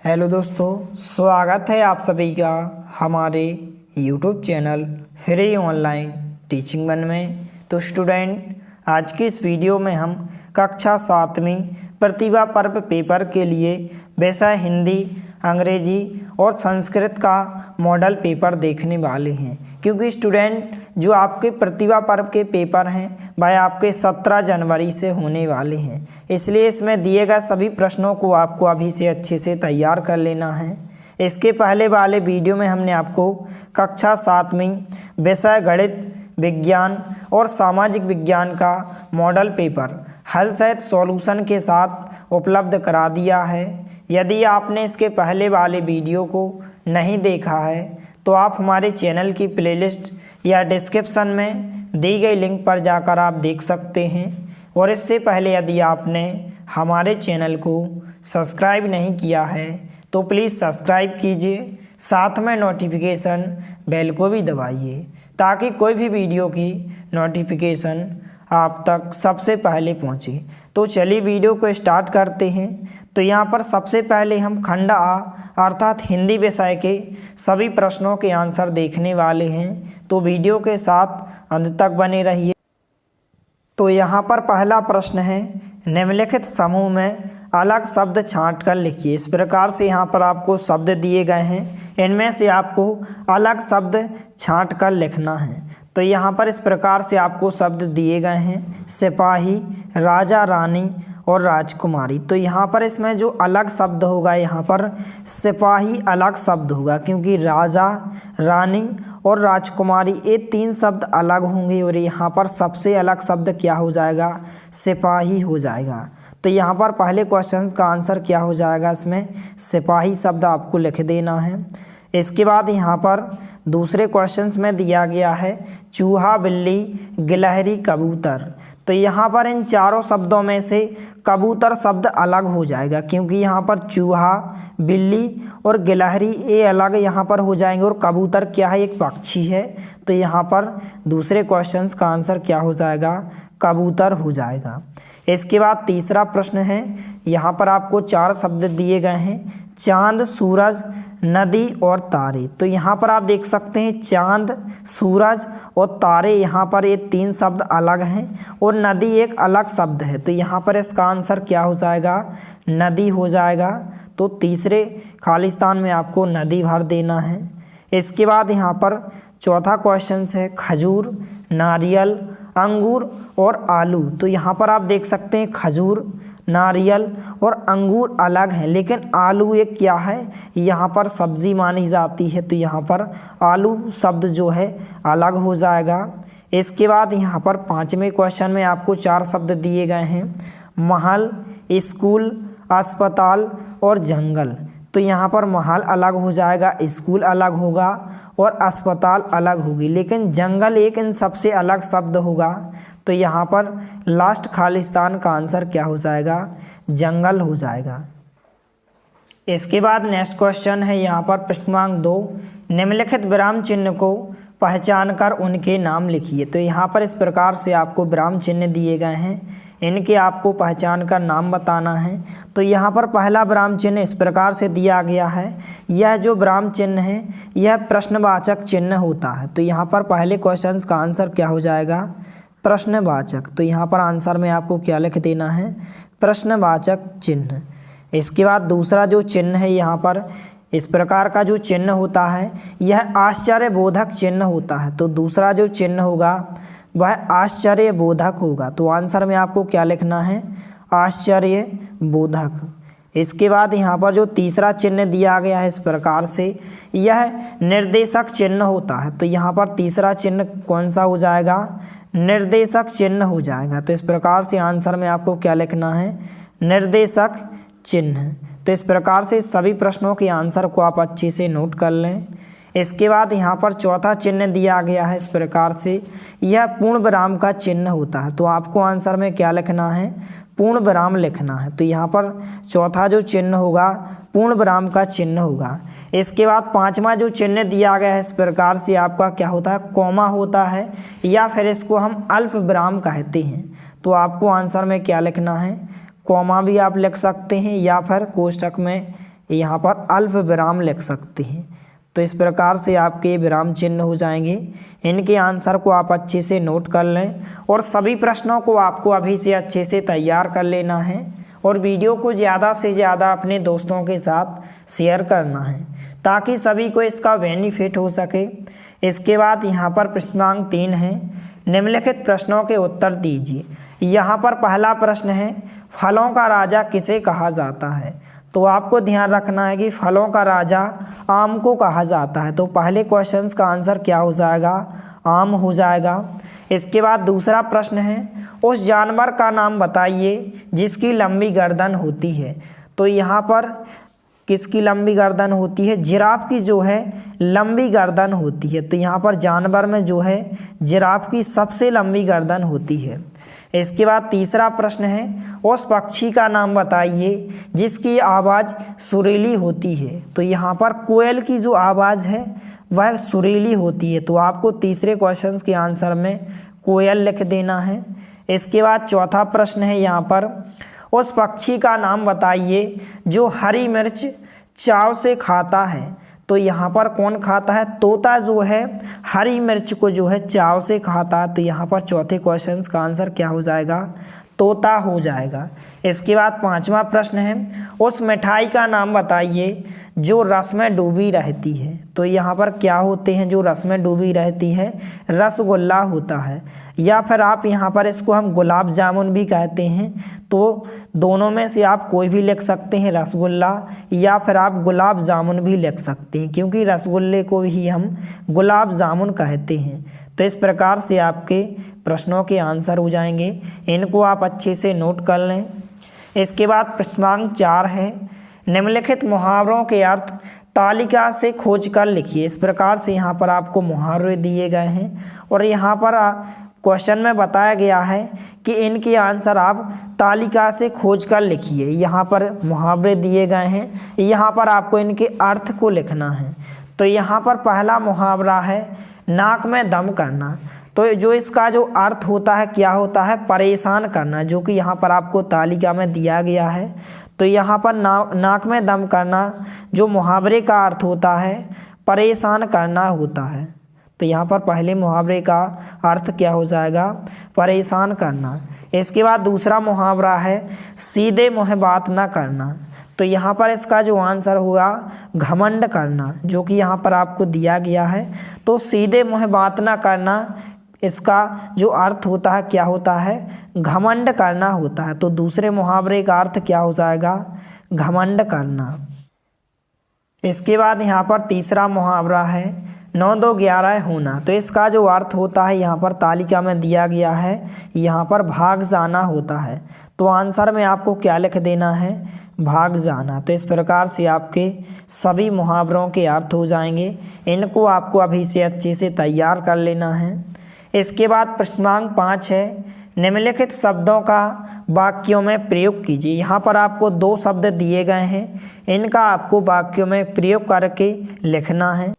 Hello दोस्तों, स्वागत है आप सभी का हमारे YouTube channel free online teaching one में। तो स्टूडेंट, आज की इस वीडियो में हम कक्षा 7वीं प्रतिभा पर्व पेपर के लिए विषय हिंदी, अंग्रेजी और संस्कृत का मॉडल पेपर देखने वाले हैं। क्योंकि स्टूडेंट, जो आपके प्रतिभा पर्व के पेपर हैं वह आपके 17 जनवरी से होने वाले हैं, इसलिए इसमें दिए गए सभी प्रश्नों को आपको अभी से अच्छे से तैयार कर लेना है। इसके पहले वाले वीडियो में हमने आपको कक्षा 7वीं विषय गणित, विज्ञान और सामाजिक विज्ञान का मॉडल पेपर हल सहित सॉल्यूशन के साथ उपलब्ध करा दिया है। यदि आपने इसके पहले वाले वीडियो को नहीं देखा है तो आप हमारे चैनल की प्लेलिस्ट या डिस्क्रिप्शन में दी गई लिंक पर जाकर आप देख सकते हैं। और इससे पहले यदि आपने हमारे चैनल को सब्सक्राइब नहीं किया है तो प्लीज़ सब्सक्राइब कीजिए, साथ में नोटिफिकेशन बेल को भी दबाइए ताकि कोई भी वीडियो की नोटिफिकेशन आप तक सबसे पहले पहुंचे। तो चलिए वीडियो को स्टार्ट करते हैं। तो यहाँ पर सबसे पहले हम खंड आ अर्थात हिंदी विषय के सभी प्रश्नों के आंसर देखने वाले हैं, तो वीडियो के साथ अंत तक बने रहिए। तो यहाँ पर पहला प्रश्न है, निम्नलिखित समूह में अलग शब्द छांट कर लिखिए। इस प्रकार से यहाँ पर आपको शब्द दिए गए हैं, इनमें से आपको अलग शब्द छांट कर लिखना है। तो यहाँ पर इस प्रकार से आपको शब्द दिए गए हैं, सिपाही, राजा रानी और राजकुमारी। तो यहाँ पर इसमें जो अलग शब्द होगा, यहाँ पर सिपाही अलग शब्द होगा, क्योंकि राजा, रानी और राजकुमारी ये 3 शब्द अलग होंगे और यहाँ पर सबसे अलग शब्द क्या हो जाएगा, सिपाही हो जाएगा। तो यहाँ पर पहले क्वेश्चन का आंसर क्या हो जाएगा, इसमें सिपाही शब्द आपको लिख देना है। इसके बाद यहाँ पर दूसरे क्वेश्चंस में दिया गया है चूहा, बिल्ली, गिलहरी, कबूतर। तो यहाँ पर इन चारों शब्दों में से कबूतर शब्द अलग हो जाएगा, क्योंकि यहाँ पर चूहा, बिल्ली और गिलहरी ये अलग यहाँ पर हो जाएंगे और कबूतर क्या है, एक पक्षी है। तो यहाँ पर दूसरे क्वेश्चंस का आंसर क्या हो जाएगा, कबूतर हो जाएगा। इसके बाद तीसरा प्रश्न है, यहाँ पर आपको 4 शब्द दिए गए हैं, चांद, सूरज, नदी और तारे। तो यहाँ पर आप देख सकते हैं चांद, सूरज और तारे, यहाँ पर ये 3 शब्द अलग हैं और नदी एक अलग शब्द है। तो यहाँ पर इसका आंसर क्या हो जाएगा, नदी हो जाएगा। तो तीसरे खाली स्थान में आपको नदी भर देना है। इसके बाद यहाँ पर चौथा क्वेश्चन है खजूर, नारियल, अंगूर और आलू। तो यहाँ पर आप देख सकते हैं खजूर, नारियल और अंगूर अलग हैं, लेकिन आलू एक क्या है, यहाँ पर सब्जी मानी जाती है। तो यहाँ पर आलू शब्द जो है अलग हो जाएगा। इसके बाद यहाँ पर 5वें क्वेश्चन में आपको 4 शब्द दिए गए हैं, महल, स्कूल, अस्पताल और जंगल। तो यहाँ पर महल अलग हो जाएगा, स्कूल अलग होगा और अस्पताल अलग होगी, लेकिन जंगल एक इन सबसे अलग शब्द होगा। तो यहाँ पर लास्ट खालिस्तान का आंसर क्या हो जाएगा, जंगल हो जाएगा। इसके बाद नेक्स्ट क्वेश्चन है यहाँ पर प्रश्न क्रमांक 2, निम्नलिखित विराम चिन्ह को पहचान कर उनके नाम लिखिए। तो यहाँ पर इस प्रकार से आपको विराम चिन्ह दिए गए हैं, इनके आपको पहचान कर नाम बताना है। तो यहाँ पर पहला विराम चिन्ह इस प्रकार से दिया गया है, यह जो विराम चिन्ह है यह प्रश्नवाचक चिन्ह होता है। तो यहाँ पर पहले क्वेश्चन का आंसर क्या हो जाएगा, प्रश्नवाचक। तो यहाँ पर आंसर में आपको क्या लिख देना है, प्रश्नवाचक चिन्ह। इसके बाद दूसरा जो चिन्ह है, यहाँ पर इस प्रकार का जो चिन्ह होता है यह आश्चर्यबोधक चिन्ह होता है। तो दूसरा जो चिन्ह होगा वह आश्चर्यबोधक होगा। तो आंसर में आपको क्या लिखना है, आश्चर्यबोधक। इसके बाद यहाँ पर जो तीसरा चिन्ह दिया गया है इस प्रकार से, यह निर्देशक चिन्ह होता है। तो यहाँ पर तीसरा चिन्ह कौन सा हो जाएगा, निर्देशक चिन्ह हो जाएगा। तो इस प्रकार से आंसर में आपको क्या लिखना है, निर्देशक चिन्ह। तो इस प्रकार से सभी प्रश्नों के आंसर को आप अच्छे से नोट कर लें। इसके बाद यहाँ पर चौथा चिन्ह दिया गया है इस प्रकार से, यह पूर्ण विराम का चिन्ह होता है। तो आपको आंसर में क्या लिखना है, पूर्ण विराम लिखना है। तो यहाँ पर चौथा जो चिन्ह होगा पूर्ण विराम का चिन्ह होगा। इसके बाद 5वां जो चिन्ह दिया गया है इस प्रकार से आपका क्या होता है, कॉमा होता है, या फिर इसको हम अल्प विराम कहते हैं। तो आपको आंसर में क्या लिखना है, कॉमा भी आप लिख सकते हैं या फिर कोष्टक में यहाँ पर अल्प विराम लिख सकते हैं। तो इस प्रकार से आपके विराम चिन्ह हो जाएंगे। इनके आंसर को आप अच्छे से नोट कर लें और सभी प्रश्नों को आपको अभी से अच्छे से तैयार कर लेना है और वीडियो को ज़्यादा से ज़्यादा अपने दोस्तों के साथ शेयर करना है ताकि सभी को इसका बेनिफिट हो सके। इसके बाद यहाँ पर प्रश्नांक 3 है, निम्नलिखित प्रश्नों के उत्तर दीजिए। यहाँ पर पहला प्रश्न है, फलों का राजा किसे कहा जाता है? तो आपको ध्यान रखना है कि फलों का राजा आम को कहा जाता है। तो पहले क्वेश्चन का आंसर क्या हो जाएगा? आम हो जाएगा। इसके बाद दूसरा प्रश्न है, उस जानवर का नाम बताइए जिसकी लंबी गर्दन होती है। तो यहाँ पर किसकी लंबी गर्दन होती है? जिराफ की जो है लंबी गर्दन होती है। तो यहाँ पर जानवर में जो है जिराफ की सबसे लंबी गर्दन होती है। इसके बाद तीसरा प्रश्न है, उस पक्षी का नाम बताइए जिसकी आवाज़ सुरीली होती है। तो यहाँ पर कोयल की जो आवाज़ है वह सुरीली होती है। तो आपको तीसरे क्वेश्चन के आंसर में कोयल लिख देना है। इसके बाद चौथा प्रश्न है यहाँ पर, उस पक्षी का नाम बताइए जो हरी मिर्च चाव से खाता है। तो यहाँ पर कौन खाता है? तोता जो है हरी मिर्च को जो है चाव से खाता है। तो यहाँ पर चौथे क्वेश्चन का आंसर क्या हो जाएगा? तोता हो जाएगा। इसके बाद पांचवा प्रश्न है, उस मिठाई का नाम बताइए जो रस में डूबी रहती है। तो यहाँ पर क्या होते हैं जो रस में डूबी रहती है? रसगुल्ला होता है, या फिर आप यहाँ पर इसको हम गुलाब जामुन भी कहते हैं। तो दोनों में से आप कोई भी लिख सकते हैं, रसगुल्ला या फिर आप गुलाब जामुन भी लिख सकते हैं, क्योंकि रसगुल्ले को ही हम गुलाब जामुन कहते हैं। तो इस प्रकार से आपके प्रश्नों के आंसर हो जाएंगे। इनको आप अच्छे से नोट कर लें। इसके बाद प्रश्नांक 4 है, निम्नलिखित मुहावरों के अर्थ तालिका से खोज कर लिखिए। इस प्रकार से यहाँ पर आपको मुहावरे दिए गए हैं और यहाँ पर क्वेश्चन में बताया गया है कि इनके आंसर आप तालिका से खोज कर लिखिए। यहाँ पर मुहावरे दिए गए हैं, यहाँ पर आपको इनके अर्थ को लिखना है। तो यहाँ पर पहला मुहावरा है नाक में दम करना। तो जो इसका जो अर्थ होता है क्या होता है? परेशान करना, जो कि यहाँ पर आपको तालिका में दिया गया है। तो यहाँ पर नाक में दम करना जो मुहावरे का अर्थ होता है परेशान करना होता है। तो यहाँ पर पहले मुहावरे का अर्थ क्या हो जाएगा? परेशान करना। इसके बाद दूसरा मुहावरा है सीधे मुँह बात ना करना। तो यहाँ पर इसका जो आंसर हुआ घमंड करना, जो कि यहाँ पर आपको दिया गया है। तो सीधे मुँह बात ना करना, इसका जो अर्थ होता है क्या होता है? घमंड करना होता है। तो दूसरे मुहावरे का अर्थ क्या हो जाएगा? घमंड करना। इसके बाद यहाँ पर तीसरा मुहावरा है 9 2 11 होना। तो इसका जो अर्थ होता है यहाँ पर तालिका में दिया गया है, यहाँ पर भाग जाना होता है। तो आंसर में आपको क्या लिख देना है? भाग जाना। तो इस प्रकार से आपके सभी मुहावरों के अर्थ हो जाएंगे। इनको आपको अभी से अच्छे से तैयार कर लेना है। इसके बाद प्रश्नांक 5 है, निम्नलिखित शब्दों का वाक्यों में प्रयोग कीजिए। यहाँ पर आपको 2 शब्द दिए गए हैं, इनका आपको वाक्यों में प्रयोग करके लिखना है।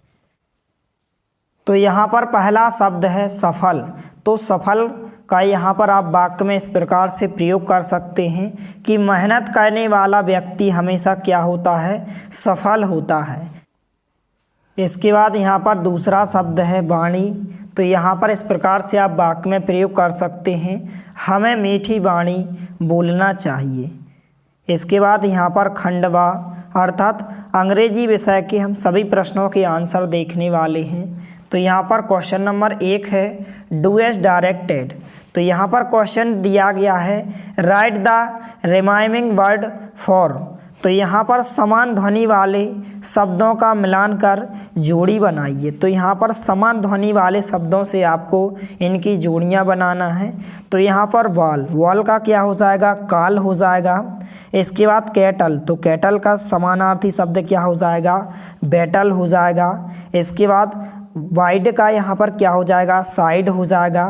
तो यहाँ पर पहला शब्द है सफल। तो सफल का यहाँ पर आप वाक्य में इस प्रकार से प्रयोग कर सकते हैं कि मेहनत करने वाला व्यक्ति हमेशा क्या होता है? सफल होता है। इसके बाद यहाँ पर दूसरा शब्द है वाणी। तो यहाँ पर इस प्रकार से आप वाक्य में प्रयोग कर सकते हैं, हमें मीठी वाणी बोलना चाहिए। इसके बाद यहाँ पर खंडवा, अर्थात अंग्रेजी विषय के हम सभी प्रश्नों के आंसर देखने वाले हैं। तो यहाँ पर क्वेश्चन नंबर 1 है डू एज डायरेक्टेड। तो यहाँ पर क्वेश्चन दिया गया है right the remaining word for. तो यहाँ पर समान ध्वनि वाले शब्दों का मिलान कर जोड़ी बनाइए। तो यहाँ पर समान ध्वनि वाले शब्दों से आपको इनकी जोड़ियाँ बनाना है। तो यहाँ पर वॉल का क्या हो जाएगा? काल हो जाएगा। इसके बाद कैटल, तो कैटल का समानार्थी शब्द क्या हो जाएगा? बैटल हो जाएगा। इसके बाद वाइड का यहाँ पर क्या हो जाएगा? साइड हो जाएगा।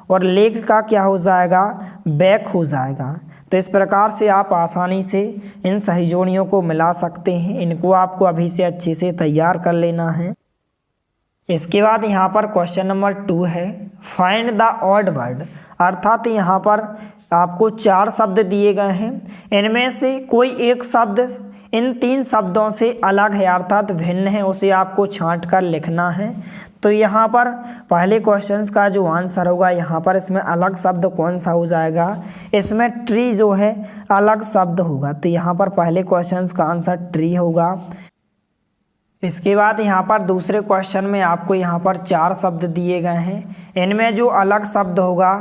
और लेग का क्या हो जाएगा? बैक हो जाएगा। तो इस प्रकार से आप आसानी से इन सही जोड़ियों को मिला सकते हैं। इनको आपको अभी से अच्छे से तैयार कर लेना है। इसके बाद यहाँ पर क्वेश्चन नंबर 2 है फाइंड द ऑड वर्ड। अर्थात यहाँ पर आपको 4 शब्द दिए गए हैं, इनमें से कोई एक शब्द इन 3 शब्दों से अलग है अर्थात भिन्न है उसे आपको छांट कर लिखना है। तो यहाँ पर पहले क्वेश्चंस का जो आंसर होगा यहाँ पर इसमें अलग शब्द कौन सा हो जाएगा, इसमें ट्री जो है अलग शब्द होगा। तो यहाँ पर पहले क्वेश्चंस का आंसर ट्री होगा। इसके बाद यहाँ पर दूसरे क्वेश्चन में आपको यहाँ पर 4 शब्द दिए गए हैं, इनमें जो अलग शब्द होगा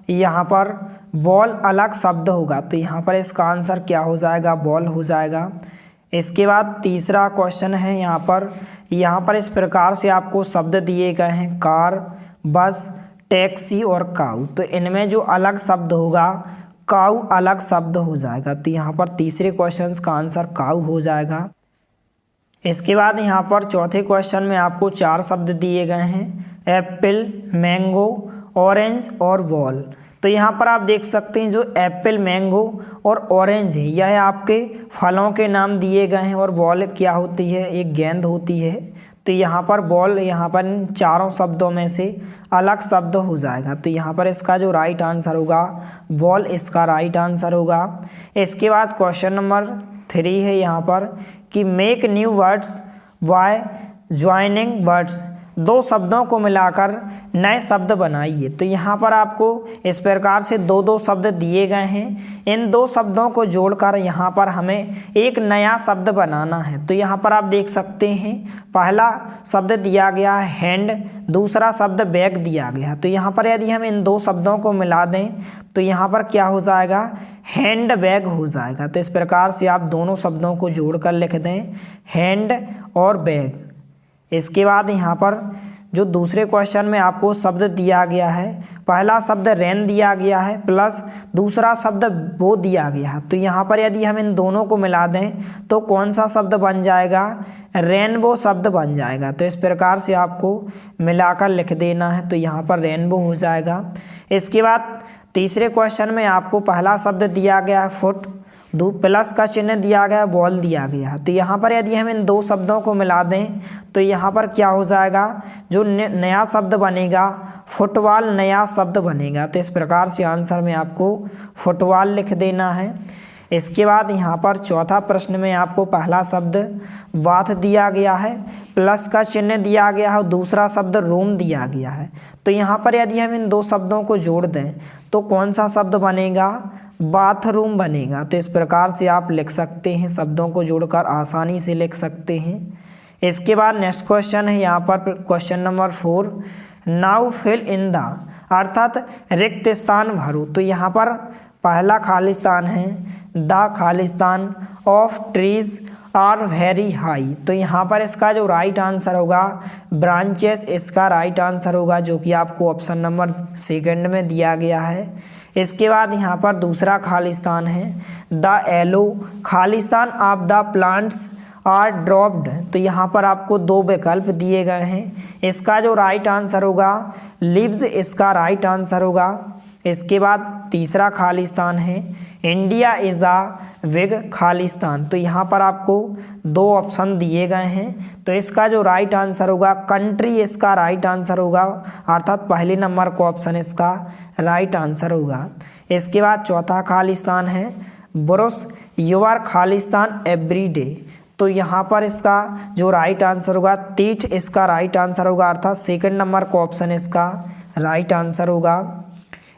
यहाँ पर बॉल अलग शब्द होगा। तो यहाँ पर इसका आंसर क्या हो जाएगा, बॉल हो जाएगा। इसके बाद तीसरा क्वेश्चन है यहाँ पर इस प्रकार से आपको शब्द दिए गए हैं कार, बस, टैक्सी और काऊ। तो इनमें जो अलग शब्द होगा काऊ अलग शब्द हो जाएगा। तो यहाँ पर तीसरे क्वेश्चन का आंसर काऊ हो जाएगा। इसके बाद यहाँ पर चौथे क्वेश्चन में आपको 4 शब्द दिए गए हैं एप्पल, मैंगो, ऑरेंज और बॉल। तो यहाँ पर आप देख सकते हैं जो एप्पल, मैंगो और ऑरेंज है यह आपके फलों के नाम दिए गए हैं और बॉल क्या होती है, एक गेंद होती है। तो यहाँ पर बॉल यहाँ पर इन चारों शब्दों में से अलग शब्द हो जाएगा। तो यहाँ पर इसका जो राइट आंसर होगा बॉल इसका राइट आंसर होगा। इसके बाद क्वेश्चन नंबर 3 है यहाँ पर कि make new words by joining words, 2 शब्दों को मिलाकर नए शब्द बनाइए। तो यहाँ पर आपको इस प्रकार से 2 शब्द दिए गए हैं, इन 2 शब्दों को जोड़कर यहाँ पर हमें एक नया शब्द बनाना है। तो यहाँ पर आप देख सकते हैं पहला शब्द दिया गया है हैंड, दूसरा शब्द बैग दिया गया। तो यहाँ पर यदि हम इन 2 शब्दों को मिला दें तो यहाँ पर क्या हो जाएगा, हैंड बैग हो जाएगा। तो इस प्रकार से आप दोनों शब्दों को जोड़कर लिख दें हैंड और बैग। इसके बाद यहाँ पर जो दूसरे क्वेश्चन में आपको शब्द दिया गया है, पहला शब्द रेन दिया गया है प्लस दूसरा शब्द वो दिया गया है। तो यहाँ पर यदि हम इन दोनों को मिला दें तो कौन सा शब्द बन जाएगा, रेनबो शब्द बन जाएगा। तो इस प्रकार से आपको मिलाकर लिख देना है। तो यहाँ पर रेनबो हो जाएगा। इसके बाद तीसरे क्वेश्चन में आपको पहला शब्द दिया गया है फुट, प्लस का चिन्ह दिया गया, बॉल दिया गया। तो यहाँ पर यदि हम इन 2 शब्दों को मिला दें तो यहाँ पर क्या हो जाएगा, जो नया शब्द बनेगा फुटबॉल नया शब्द बनेगा। तो इस प्रकार से आंसर में आपको फुटबॉल लिख देना है। इसके बाद यहाँ पर चौथा प्रश्न में आपको पहला शब्द बाथ दिया गया है, प्लस का चिन्ह दिया गया है और दूसरा शब्द रूम दिया गया है। तो यहाँ पर यदि हम इन 2 शब्दों को जोड़ दें तो कौन सा शब्द बनेगा, बाथरूम बनेगा। तो इस प्रकार से आप लिख सकते हैं, शब्दों को जोड़कर आसानी से लिख सकते हैं। इसके बाद नेक्स्ट क्वेश्चन है यहाँ पर question number 4, now fill in the, अर्थात रिक्त स्थान भरो। तो यहाँ पर पहला खालिस्तान है द खालिस्तान of trees are very high. तो यहाँ पर इसका जो राइट आंसर होगा ब्रांचेस इसका राइट आंसर होगा, जो कि आपको ऑप्शन नंबर 2 में दिया गया है। इसके बाद यहाँ पर दूसरा खालिस्तान है द येलो खालिस्तान of the plants are dropped. तो यहाँ पर आपको 2 विकल्प दिए गए हैं, इसका जो राइट आंसर होगा लीव्स इसका राइट आंसर होगा। इसके बाद तीसरा खालिस्तान है India is a big Khalistan. तो यहाँ पर आपको 2 ऑप्शन दिए गए हैं, तो इसका जो राइट आंसर होगा कंट्री इसका राइट आंसर होगा, अर्थात पहले नंबर को ऑप्शन इसका राइट आंसर होगा। इसके बाद चौथा खालिस्तान है brush your Khalistan every day. तो यहाँ पर इसका जो राइट आंसर होगा तीठ इसका राइट आंसर होगा, अर्थात 2 नंबर को ऑप्शन इसका राइट आंसर होगा।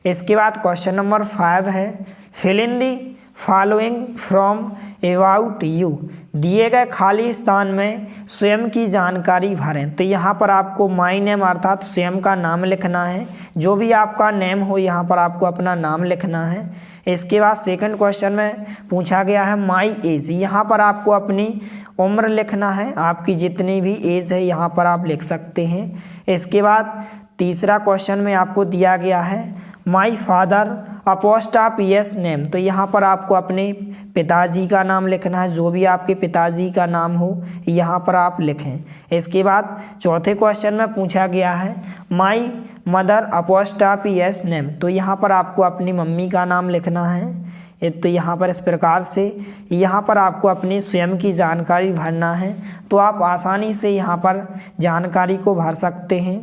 इसके बाद क्वेश्चन नंबर 5 है fill in the following from about you, दिए गए खाली स्थान में स्वयं की जानकारी भरें। तो यहाँ पर आपको माई नेम अर्थात स्वयं का नाम लिखना है, जो भी आपका नेम हो यहाँ पर आपको अपना नाम लिखना है। इसके बाद 2nd क्वेश्चन में पूछा गया है माई एज, यहाँ पर आपको अपनी उम्र लिखना है, आपकी जितनी भी एज है यहाँ पर आप लिख सकते हैं। इसके बाद तीसरा क्वेश्चन में आपको दिया गया है my father apostrophe yes name. तो यहाँ पर आपको अपने पिताजी का नाम लिखना है, जो भी आपके पिताजी का नाम हो यहाँ पर आप लिखें। इसके बाद चौथे क्वेश्चन में पूछा गया है my mother apostrophe yes name. तो यहाँ पर आपको अपनी मम्मी का नाम लिखना है। तो यहाँ पर इस प्रकार से यहाँ पर आपको अपनी स्वयं की जानकारी भरना है, तो आप आसानी से यहाँ पर जानकारी को भर सकते हैं।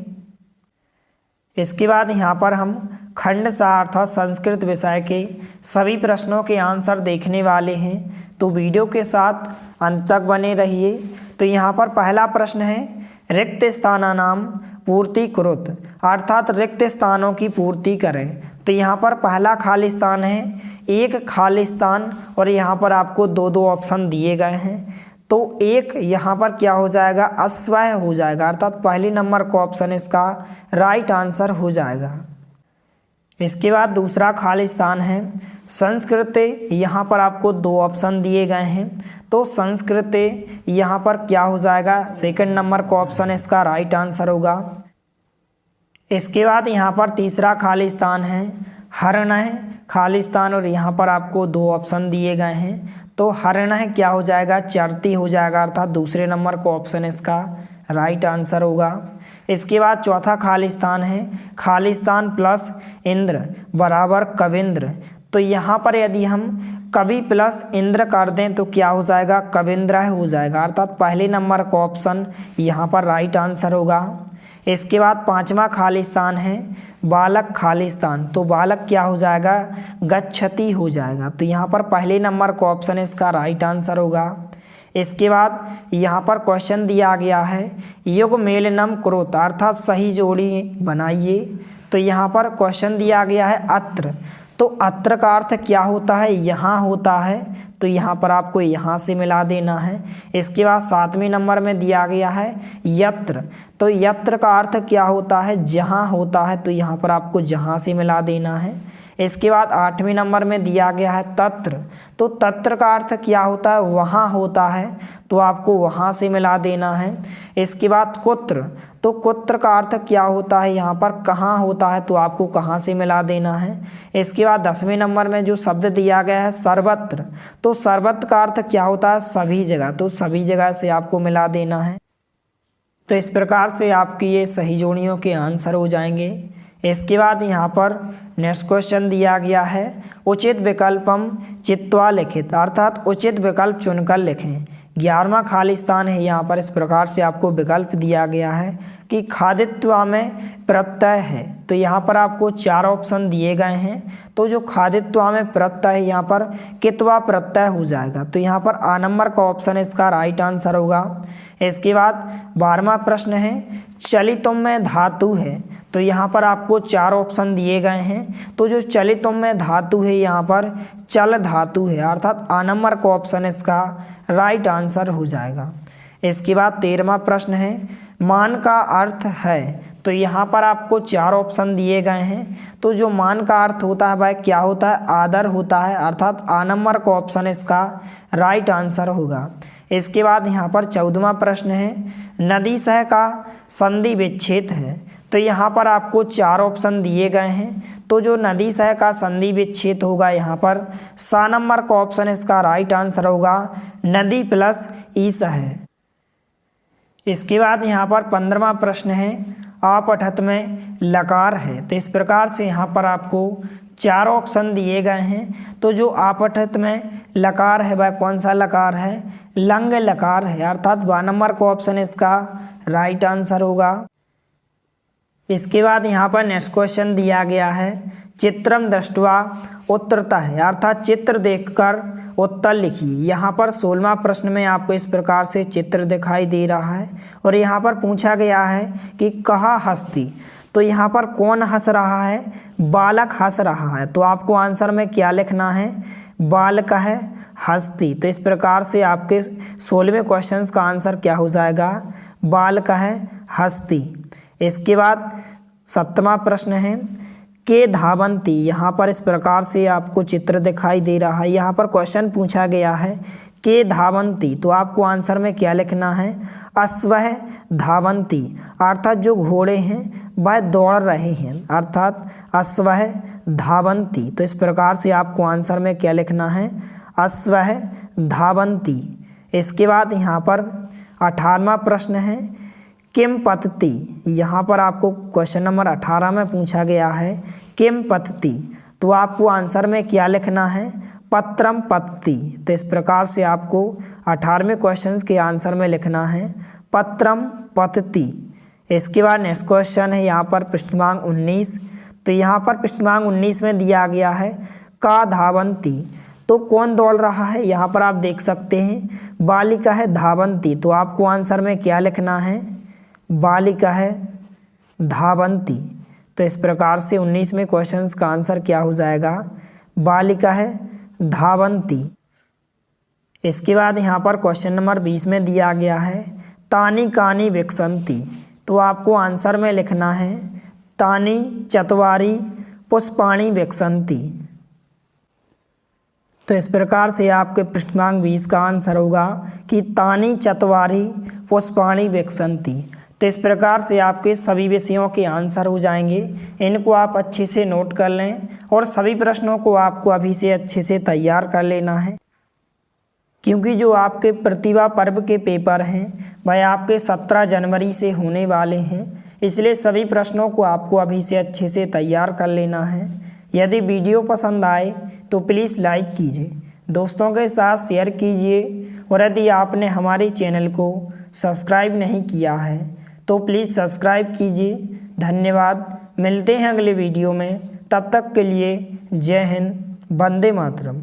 इसके बाद यहाँ पर हम खंड 4 अर्थात संस्कृत विषय के सभी प्रश्नों के आंसर देखने वाले हैं, तो वीडियो के साथ अंत तक बने रहिए। तो यहाँ पर पहला प्रश्न है, रिक्त स्थानानां पूर्ति कुरुत, अर्थात रिक्त स्थानों की पूर्ति करें। तो यहाँ पर पहला खाली स्थान है, एक खाली स्थान, और यहाँ पर आपको दो दो ऑप्शन दिए गए हैं। तो एक यहाँ पर क्या हो जाएगा, अस्वय हो जाएगा, अर्थात पहले नंबर का ऑप्शन इसका राइट आंसर हो जाएगा। इसके बाद दूसरा खाली स्थान है संस्कृत, यहाँ पर आपको दो ऑप्शन दिए गए हैं। तो संस्कृत यहाँ पर क्या हो जाएगा, सेकंड नंबर का ऑप्शन इसका राइट आंसर होगा। इसके बाद यहाँ पर तीसरा खाली स्थान है हरिण खाली स्थान, और यहाँ पर आपको दो ऑप्शन दिए गए हैं। तो हरिण क्या हो जाएगा, चरती हो जाएगा, अर्थात दूसरे नंबर का ऑप्शन इसका राइट आंसर होगा। इसके बाद चौथा खाली स्थान है खाली स्थान प्लस इंद्र बराबर कविंद्र। तो यहाँ पर यदि हम कवि प्लस इंद्र कर दें तो क्या हो जाएगा, कविंद्र हो जाएगा, अर्थात पहले नंबर का ऑप्शन यहाँ पर राइट आंसर होगा। इसके बाद पांचवा खाली स्थान है बालक खाली स्थान, तो बालक क्या हो जाएगा, गच्छति हो जाएगा। तो यहाँ पर पहले नंबर का ऑप्शन इसका राइट आंसर होगा। इसके बाद यहाँ पर क्वेश्चन दिया गया है युग मेलनम कुरुत, अर्थात सही जोड़ी बनाइए। तो यहाँ पर क्वेश्चन दिया गया है अत्र, तो अत्र का अर्थ क्या होता है, यहाँ होता है, तो यहाँ पर आपको यहाँ से मिला देना है। इसके बाद 7वें नंबर में दिया गया है यत्र, तो यत्र का अर्थ क्या होता है, जहाँ होता है, तो यहाँ पर आपको जहाँ से मिला देना है। इसके बाद 8वें नंबर में दिया गया है तत्र, तो तत्र का अर्थ क्या होता है, वहाँ होता है, तो आपको वहाँ से मिला देना है। इसके बाद कुत्र, तो कुत्र का अर्थ क्या होता है, यहाँ पर कहाँ होता है, तो आपको कहाँ से मिला देना है। इसके बाद 10वें नंबर में जो शब्द दिया गया है सर्वत्र, तो सर्वत्र का अर्थ क्या होता है, सभी जगह, तो सभी जगह से आपको मिला देना है। तो इस प्रकार से आपकी ये सही जोड़ियों के आंसर हो जाएंगे। इसके बाद यहाँ पर नेक्स्ट क्वेश्चन दिया गया है उचित विकल्पम चित्वा लिखित, अर्थात उचित विकल्प चुनकर लिखें। 11वां खाली स्थान है, यहाँ पर इस प्रकार से आपको विकल्प दिया गया है कि खादित्वा में प्रत्यय है, तो यहाँ पर आपको 4 ऑप्शन दिए गए हैं। तो जो खादित्वा में प्रत्यय है यहाँ पर कित्वा प्रत्यय हो जाएगा, तो यहाँ पर आ नंबर का ऑप्शन इसका राइट आंसर होगा। इसके बाद 12वां प्रश्न है चलितुम में धातु है, तो यहाँ पर आपको 4 ऑप्शन दिए गए हैं। तो जो चलितुम में धातु है यहाँ पर चल धातु है, अर्थात आ नंबर का ऑप्शन इसका राइट आंसर हो जाएगा। इसके बाद 13वां प्रश्न है मान का अर्थ है, तो यहाँ पर आपको 4 ऑप्शन दिए गए हैं। तो जो मान का अर्थ होता है वह क्या होता है, आदर होता है, अर्थात आ नंबर का ऑप्शन इसका राइट आंसर होगा। इसके बाद यहाँ पर 14वां प्रश्न है नदी सह का संधि विच्छेद है, तो यहाँ पर आपको 4 ऑप्शन दिए गए हैं। तो जो नदी सह का संधि विच्छेद होगा यहाँ पर सा नंबर का ऑप्शन इसका राइट आंसर होगा, नदी प्लस ईस है। इसके बाद यहाँ पर 15वां प्रश्न है अपठत में लकार है, तो इस प्रकार से यहाँ पर आपको 4 ऑप्शन दिए गए हैं। तो जो अपठत में लकार है वह कौन सा लकार है, लंग लकार है, अर्थात 2 नंबर का ऑप्शन इसका राइट आंसर होगा। इसके बाद यहाँ पर नेक्स्ट क्वेश्चन दिया गया है चित्रम दृष्ट्वा उत्तरता है, अर्थात चित्र देखकर उत्तर लिखिए। यहाँ पर 16वां प्रश्न में आपको इस प्रकार से चित्र दिखाई दे रहा है और यहाँ पर पूछा गया है कि कहाँ हंसती, तो यहाँ पर कौन हंस रहा है, बालक हंस रहा है, तो आपको आंसर में क्या लिखना है, बालक है हंसती। तो इस प्रकार से आपके 16वें क्वेश्चन का आंसर क्या हो जाएगा, बालक है हंसती। इसके बाद 7वां प्रश्न है के धावंती, यहाँ पर इस प्रकार से आपको चित्र दिखाई दे रहा है। यहाँ पर क्वेश्चन पूछा गया है के धावंती, तो आपको आंसर में क्या लिखना है, अश्वः धावंती, अर्थात जो घोड़े हैं वह दौड़ रहे हैं, अर्थात अश्वः धावंती। तो इस प्रकार से आपको आंसर में क्या लिखना है, अश्वः धावंती। इसके बाद यहाँ पर 18वां प्रश्न है किम पतति, यहाँ पर आपको क्वेश्चन नंबर 18 में पूछा गया है किम पतति, तो आपको आंसर में क्या लिखना है, पत्रम पतति। तो इस प्रकार से आपको 18वें क्वेश्चन के आंसर में लिखना है पत्रम पतति। इसके बाद नेक्स्ट क्वेश्चन है यहाँ पर पृष्ठ क्रमांक 19, तो यहाँ पर प्रश्न क्रमांक 19 में दिया गया है का धावंती, तो कौन दौड़ रहा है, यहाँ पर आप देख सकते हैं बालिका है धावंती। तो आपको आंसर में क्या लिखना है, बालिका है धावंती। तो इस प्रकार से 19 में क्वेश्चंस का आंसर क्या हो जाएगा, बालिका है धावंती। इसके बाद यहाँ पर क्वेश्चन नंबर 20 में दिया गया है तानी कानी विकसंती। तो आपको आंसर में लिखना है तानी चत्वारी पुष्पाणि विकसंती। तो इस प्रकार से आपके प्रश्न क्रमांक 20 का आंसर होगा कि तानी चत्वारी पुष्पाणि विकसंती। तो इस प्रकार से आपके सभी विषयों के आंसर हो जाएंगे। इनको आप अच्छे से नोट कर लें और सभी प्रश्नों को आपको अभी से अच्छे से तैयार कर लेना है, क्योंकि जो आपके प्रतिभा पर्व के पेपर हैं वह आपके 17 जनवरी से होने वाले हैं। इसलिए सभी प्रश्नों को आपको अभी से अच्छे से तैयार कर लेना है। यदि वीडियो पसंद आए तो प्लीज़ लाइक कीजिए, दोस्तों के साथ शेयर कीजिए, और यदि आपने हमारे चैनल को सब्सक्राइब नहीं किया है तो प्लीज़ सब्सक्राइब कीजिए। धन्यवाद, मिलते हैं अगले वीडियो में, तब तक के लिए जय हिंद, वंदे मातरम।